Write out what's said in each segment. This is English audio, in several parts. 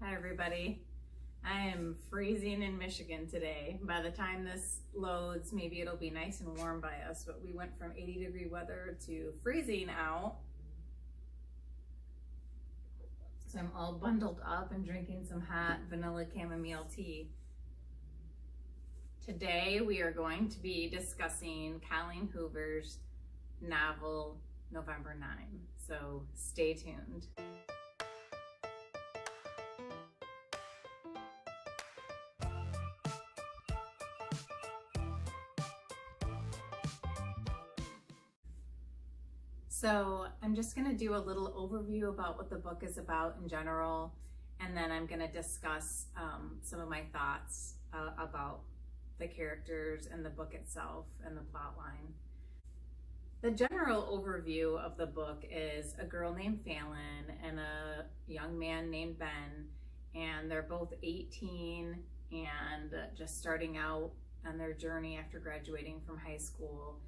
Hi everybody. I am freezing in Michigan today. By the time this loads, maybe it'll be nice and warm by us, but we went from 80-degree weather to freezing out. So I'm all bundled up and drinking some hot vanilla chamomile tea. Today we are going to be discussing Colleen Hoover's novel, November 9. So stay tuned. So I'm just going to do a little overview about what the book is about in general, and then I'm going to discuss some of my thoughts about the characters and the book itself and the plot line. The general overview of the book is a girl named Fallon and a young man named Ben, and they're both 18 and just starting out on their journey after graduating from high school.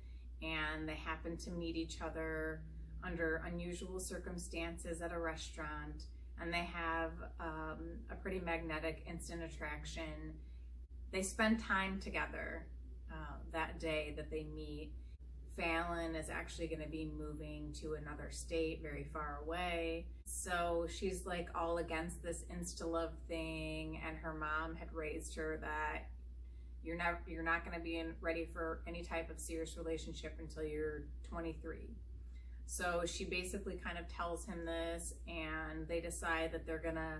And they happen to meet each other under unusual circumstances at a restaurant, and they have a pretty magnetic instant attraction. They spend time together that day that they meet. Fallon is actually going to be moving to another state very far away, so she's like all against this insta-love thing, and her mom had raised her that you're not going to be ready for any type of serious relationship until you're 23. So she basically kind of tells him this, and they decide that they're going to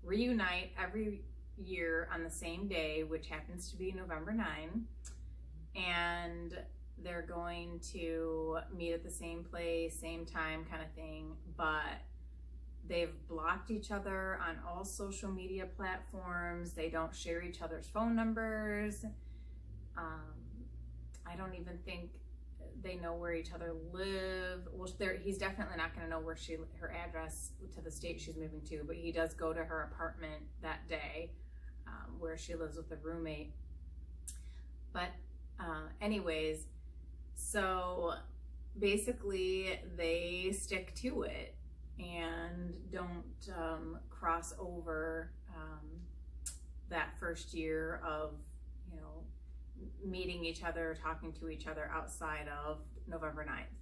reunite every year on the same day, which happens to be November 9. And they're going to meet at the same place, same time kind of thing, but they've blocked each other on all social media platforms. They don't share each other's phone numbers. I don't even think they know where each other live. Well, he's definitely not going to know where her address to the state she's moving to, but he does go to her apartment that day where she lives with a roommate. But anyways, so basically they stick to it and don't cross over that first year of, meeting each other, talking to each other outside of November 9th.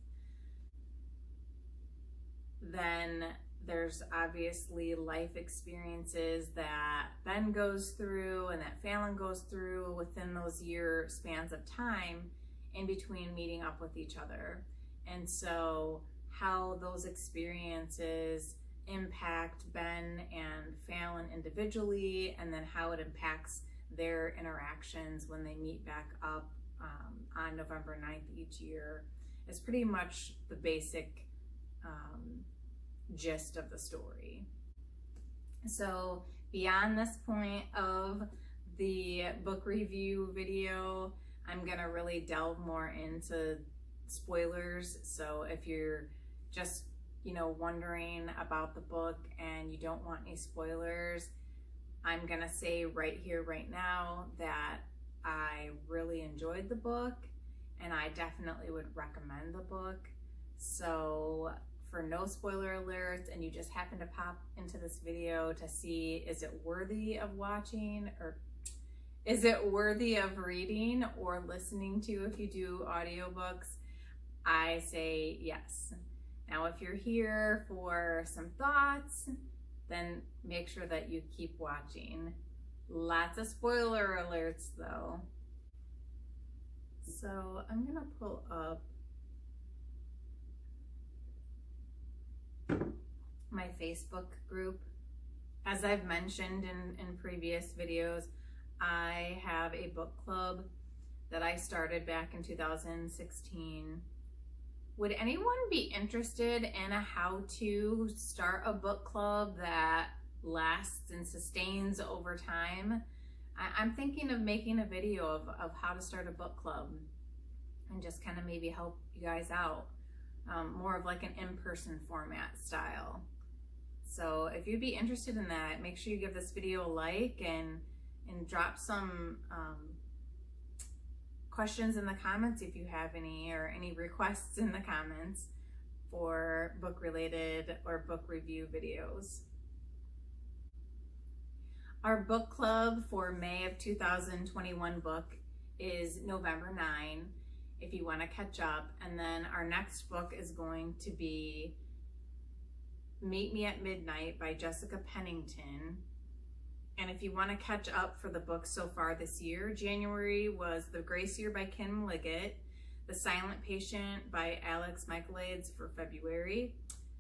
Then there's obviously life experiences that Ben goes through and that Fallon goes through within those year spans of time in between meeting up with each other. And so how those experiences impact Ben and Fallon individually, and then how it impacts their interactions when they meet back up on November 9th each year is pretty much the basic gist of the story. So beyond this point of the book review video, I'm gonna really delve more into spoilers. So if you're just wondering about the book and you don't want any spoilers, I'm gonna say right here, right now, that I really enjoyed the book and I definitely would recommend the book. So for no spoiler alerts, and you just happen to pop into this video to see, is it worthy of watching, or is it worthy of reading or listening to if you do audiobooks, I say yes. Now, if you're here for some thoughts, then make sure that you keep watching. Lots of spoiler alerts though. So I'm gonna pull up my Facebook group. As I've mentioned in previous videos, I have a book club that I started back in 2016. Would anyone be interested in a how to start a book club that lasts and sustains over time? I'm thinking of making a video of how to start a book club and just kind of maybe help you guys out. More of like an in-person format style. So if you'd be interested in that, make sure you give this video a like and drop some questions in the comments if you have any, or any requests in the comments for book related or book review videos. Our book club for May of 2021 book is November 9, if you want to catch up. And then our next book is going to be Meet Me at Midnight by Jessica Pennington. And if you want to catch up for the books so far this year, January was The Grace Year by Kim Liggett, The Silent Patient by Alex Michaelides for February,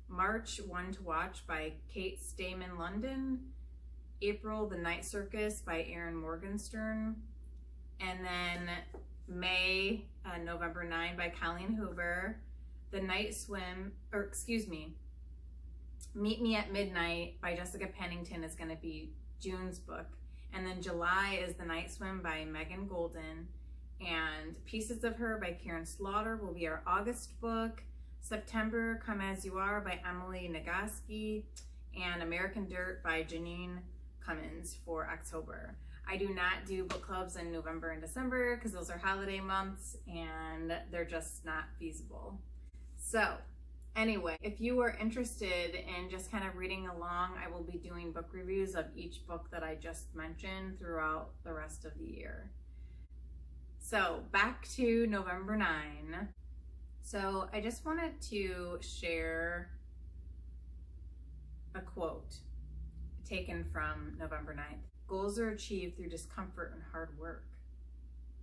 March, One to Watch by Kate Stayman London, April, The Night Circus by Erin Morgenstern, and then May, November 9 by Colleen Hoover, The Night Swim, Meet Me at Midnight by Jessica Pennington is going to be June's book. And then July is The Night Swim by Megan Golden, and Pieces of Her by Karen Slaughter will be our August book. September, Come As You Are by Emily Nagoski, and American Dirt by Janine Cummins for October. I do not do book clubs in November and December because those are holiday months and they're just not feasible. So anyway, if you are interested in just kind of reading along, I will be doing book reviews of each book that I just mentioned throughout the rest of the year. So back to November 9. So I just wanted to share a quote taken from November 9th. Goals are achieved through discomfort and hard work.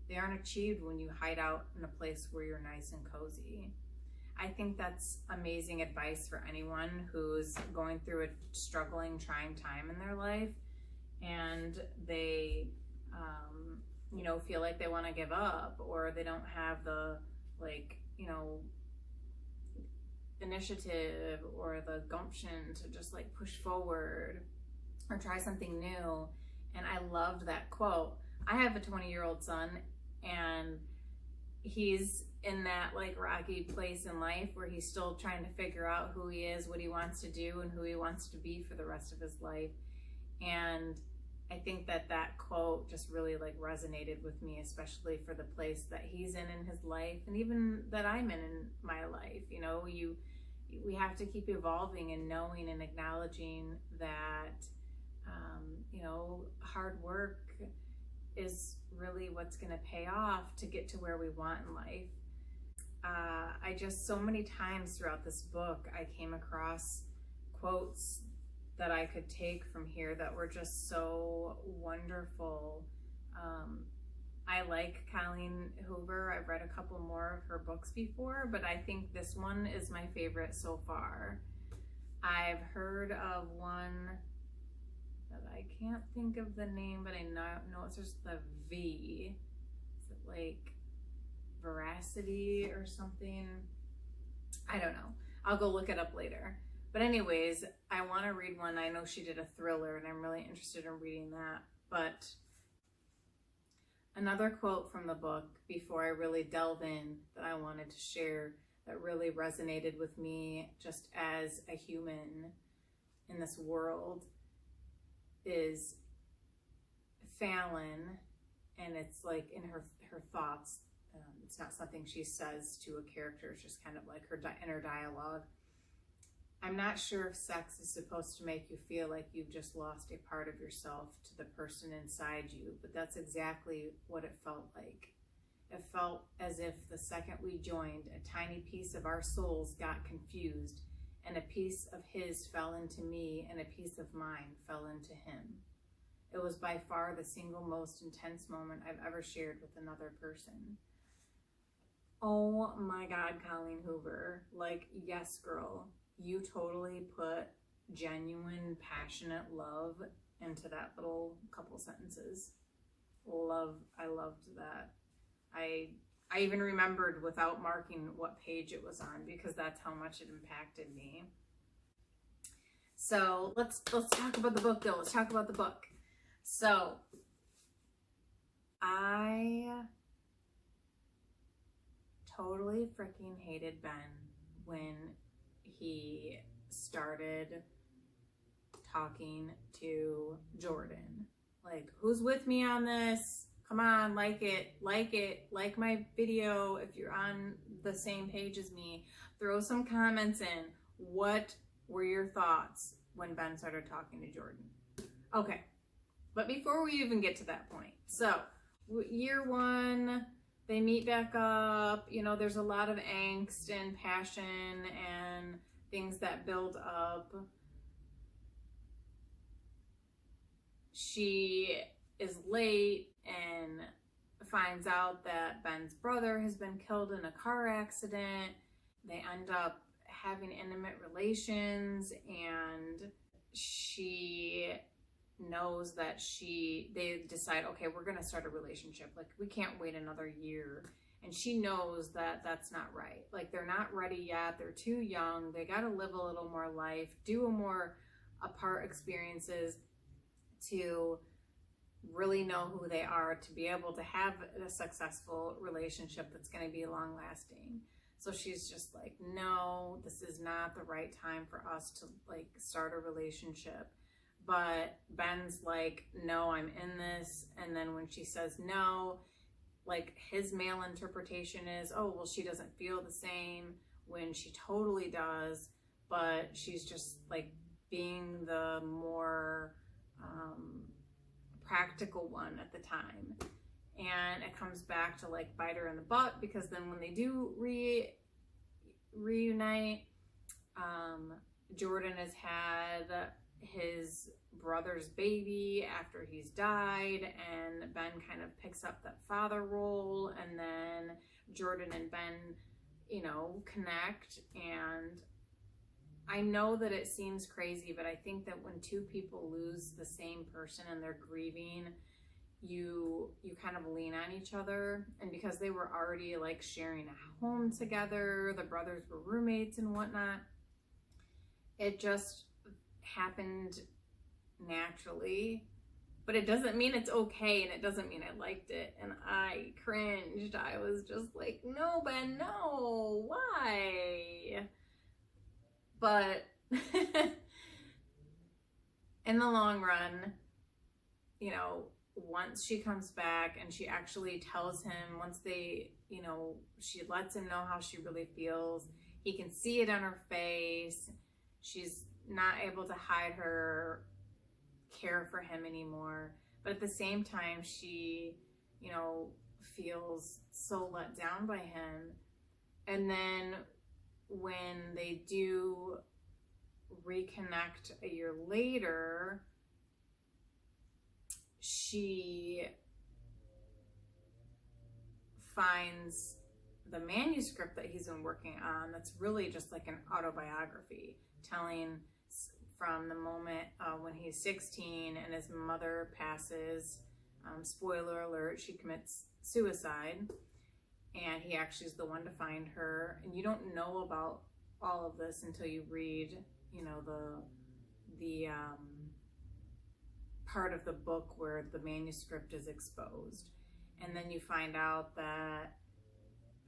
They aren't achieved when you hide out in a place where you're nice and cozy. I think that's amazing advice for anyone who's going through a struggling, trying time in their life and they, feel like they want to give up, or they don't have the, initiative or the gumption to just push forward or try something new. And I loved that quote. I have a 20-year-old son, and he's in that rocky place in life where he's still trying to figure out who he is, what he wants to do, and who he wants to be for the rest of his life. And I think that quote just really resonated with me, especially for the place that he's in his life, and even that I'm in my life. We have to keep evolving and knowing and acknowledging that hard work is really what's going to pay off to get to where we want in life. So many times throughout this book, I came across quotes that I could take from here that were just so wonderful. I like Colleen Hoover. I've read a couple more of her books before, but I think this one is my favorite so far. I've heard of one that I can't think of the name, but I know it's just the V. Is it Veracity or something? I don't know. I'll go look it up later. But anyways, I want to read one. I know she did a thriller and I'm really interested in reading that. But another quote from the book before I really delve in that I wanted to share that really resonated with me just as a human in this world is Fallon, and it's in her thoughts. It's not something she says to a character, it's just kind of her inner dialogue. I'm not sure if sex is supposed to make you feel like you've just lost a part of yourself to the person inside you, but that's exactly what it felt like. It felt as if the second we joined, a tiny piece of our souls got confused, and a piece of his fell into me, and a piece of mine fell into him. It was by far the single most intense moment I've ever shared with another person. Oh my God, Colleen Hoover. Yes, girl. You totally put genuine, passionate love into that little couple sentences. I loved that. I even remembered without marking what page it was on because that's how much it impacted me. So let's talk about the book though. Let's talk about the book. So I totally freaking hated Ben when he started talking to Jordan. Who's with me on this? Come on, like my video if you're on the same page as me. Throw some comments in. What were your thoughts when Ben started talking to Jordan? Okay, But before we even get to that point, so year one, they meet back up. You know, there's a lot of angst and passion and things that build up. She is late and finds out that Ben's brother has been killed in a car accident. They end up having intimate relations, and she knows that they decide, okay, we're gonna start a relationship. Like, we can't wait another year. And she knows that that's not right. Like, they're not ready yet. They're too young. They gotta live a little more life, do a more apart experiences to really know who they are, to be able to have a successful relationship that's going to be long lasting. So she's just like, no, this is not the right time for us to like start a relationship. But Ben's like, no, I'm in this. And then when she says no, like, his male interpretation is, oh, well, she doesn't feel the same, when she totally does, but she's just like being the more practical one at the time. And it comes back to like bite her in the butt, because then when they do reunite, Jordan has had his brother's baby after he's died, and Ben kind of picks up that father role, and then Jordan and Ben, you know, connect. And I know that it seems crazy, but I think that when two people lose the same person and they're grieving, you kind of lean on each other. And because they were already like sharing a home together, the brothers were roommates and whatnot, it just happened naturally. But it doesn't mean it's okay, and it doesn't mean I liked it. And I cringed. I was just like, no, Ben, no, why? But in the long run, you know, once she comes back and she actually tells him, once they, you know, she lets him know how she really feels, he can see it on her face. She's not able to hide her care for him anymore. But at the same time, she, you know, feels so let down by him. And then when they do reconnect a year later, she finds the manuscript that he's been working on that's really just like an autobiography, telling from the moment when he's 16 and his mother passes. Spoiler alert, she commits suicide, and he actually is the one to find her. And you don't know about all of this until you read, you know, the part of the book where the manuscript is exposed. And then you find out that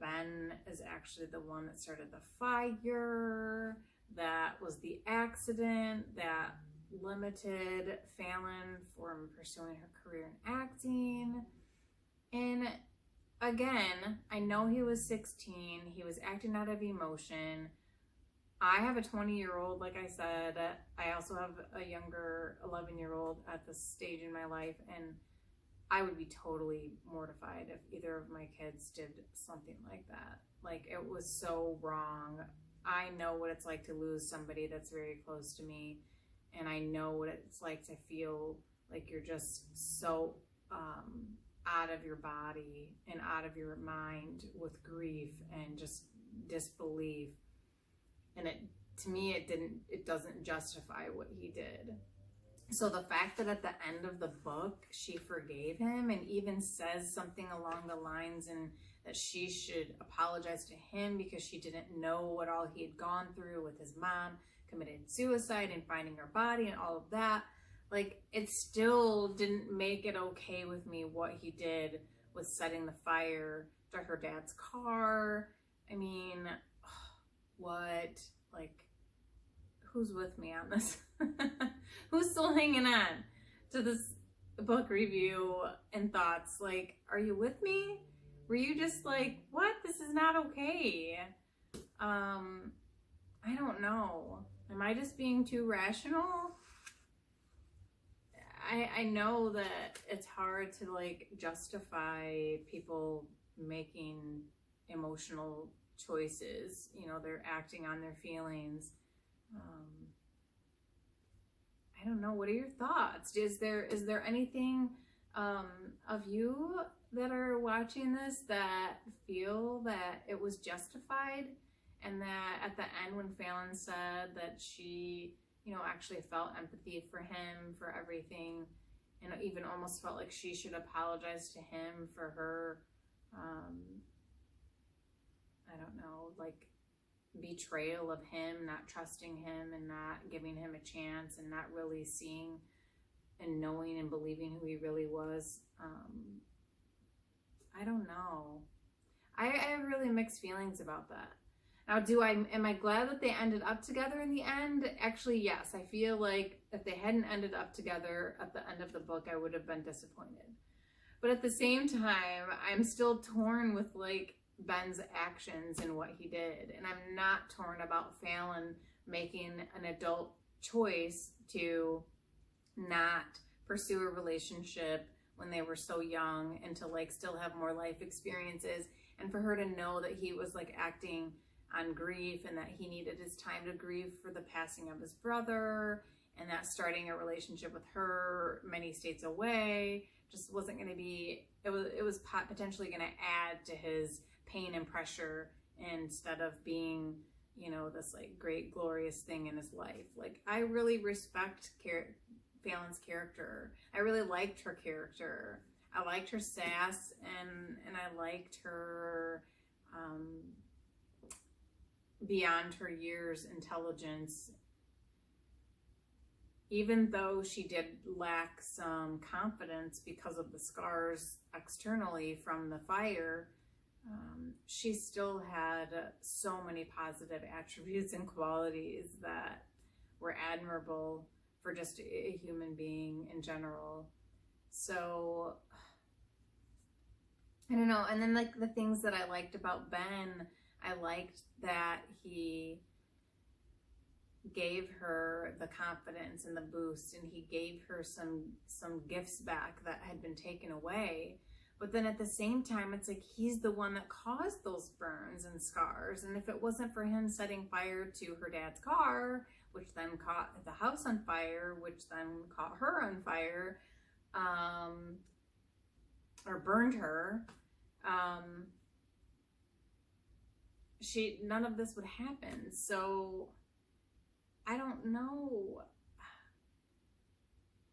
Ben is actually the one that started the fire, that was the accident that limited Fallon from pursuing her career in acting. And again, I know he was 16, he was acting out of emotion. I have a 20-year-old, like I said. I also have a younger 11-year-old at this stage in my life, and I would be totally mortified if either of my kids did something like that. Like, it was so wrong. I know what it's like to lose somebody that's very close to me, and I know what it's like to feel like you're just so out of your body and out of your mind with grief and just disbelief. And to me, it doesn't justify what he did. So the fact that at the end of the book, she forgave him and even says something along the lines and that she should apologize to him because she didn't know what all he had gone through with his mom committing suicide and finding her body and all of that. Like, it still didn't make it okay with me what he did with setting the fire to her dad's car. I mean, what? Like, who's with me on this? Who's still hanging on to this book review and thoughts? Like, are you with me? Were you just like, what? This is not okay. I don't know. Am I just being too rational? I know that it's hard to like justify people making emotional choices. You know, they're acting on their feelings. I don't know. What are your thoughts? Is there anything of you that are watching this that feel that it was justified, and that at the end when Fallon said that she, you know, actually felt empathy for him for everything, and even almost felt like she should apologize to him for her, I don't know, like betrayal of him, not trusting him and not giving him a chance and not really seeing and knowing and believing who he really was. I don't know. I have really mixed feelings about that. Now, am I glad that they ended up together in the end? Actually, yes. I feel like if they hadn't ended up together at the end of the book, I would have been disappointed. But at the same time, I'm still torn with like Ben's actions and what he did. And I'm not torn about Fallon making an adult choice to not pursue a relationship when they were so young and to like still have more life experiences, and for her to know that he was like acting on grief and that he needed his time to grieve for the passing of his brother, and that starting a relationship with her many states away just wasn't going to be, it was potentially going to add to his pain and pressure instead of being, you know, this like great glorious thing in his life. Like, I really respect Fallon's character. I really liked her character. I liked her sass, and I liked her beyond her years intelligence. Even though she did lack some confidence because of the scars externally from the fire, she still had so many positive attributes and qualities that were admirable for just a human being in general. So, I don't know. And then like the things that I liked about Ben, I liked that he gave her the confidence and the boost, and he gave her some gifts back that had been taken away. But then at the same time, it's like he's the one that caused those burns and scars. And if it wasn't for him setting fire to her dad's car, which then caught the house on fire, which then caught her on fire, or burned her, none of this would happen. So I don't know.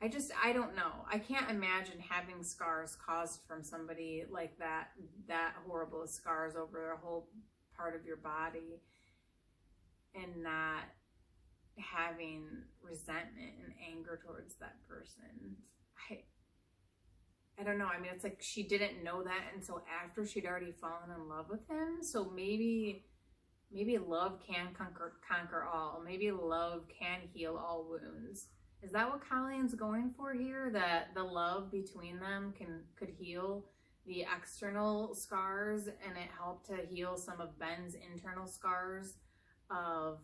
I don't know. I can't imagine having scars caused from somebody like that horrible scars over a whole part of your body, and not having resentment and anger towards that person. I don't know. I mean, it's like she didn't know that until after she'd already fallen in love with him. So maybe love can conquer all. Maybe love can heal all wounds. Is that what Colleen's going for here? That the love between them could heal the external scars, and it helped to heal some of Ben's internal scars of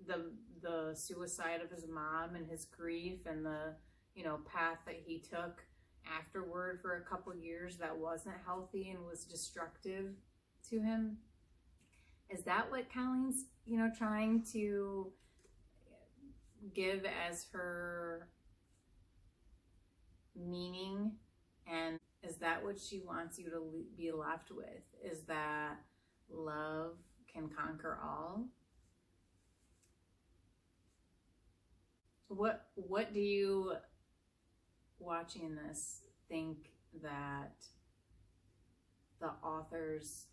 the suicide of his mom and his grief and the, you know, path that he took afterward for a couple years that wasn't healthy and was destructive to him. Is that what Colleen's, you know, trying to give as her meaning? And is that what she wants you to be left with? Is that love can conquer all? What do you, watching this, think that the author's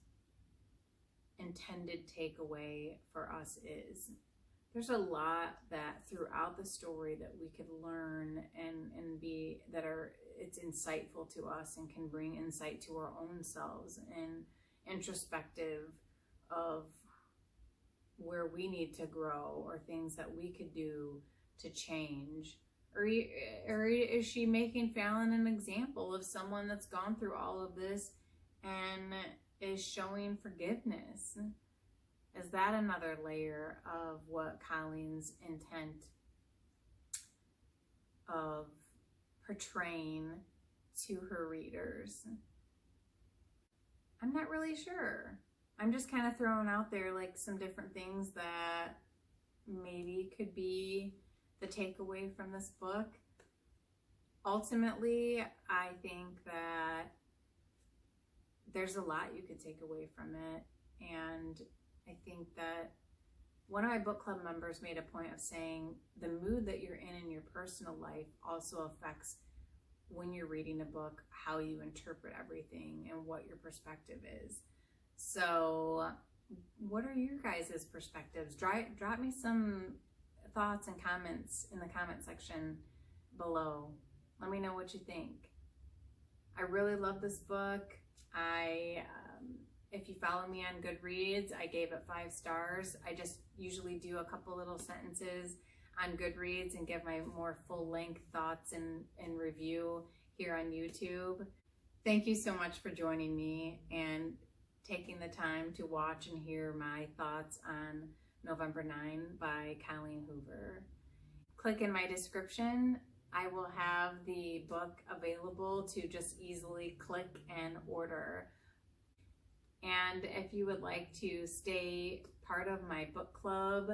intended takeaway for us is? There's a lot that throughout the story that we could learn and be, it's insightful to us and can bring insight to our own selves and introspective of where we need to grow or things that we could do to change. Or is she making Fallon an example of someone that's gone through all of this and is showing forgiveness? Is that another layer of what Colleen's intent of portraying to her readers? I'm not really sure. I'm just kind of throwing out there like some different things that maybe could be the takeaway from this book. Ultimately, I think that there's a lot you could take away from it. And I think that one of my book club members made a point of saying the mood that you're in your personal life also affects, when you're reading a book, how you interpret everything and what your perspective is. So what are your guys' perspectives? Drop me some thoughts and comments in the comment section below. Let me know what you think. I really love this book. If you follow me on Goodreads, I gave it 5 stars. I just usually do a couple little sentences on Goodreads and give my more full-length thoughts and review here on YouTube. Thank you so much for joining me and taking the time to watch and hear my thoughts on November 9 by Colleen Hoover. Click in my description. I will have the book available to just easily click and order. And if you would like to stay part of my book club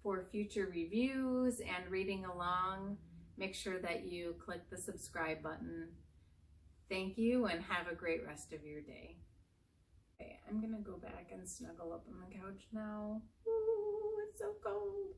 for future reviews and reading along, make sure that you click the subscribe button. Thank you and have a great rest of your day. Okay, I'm gonna go back and snuggle up on the couch now. Ooh, it's so cold.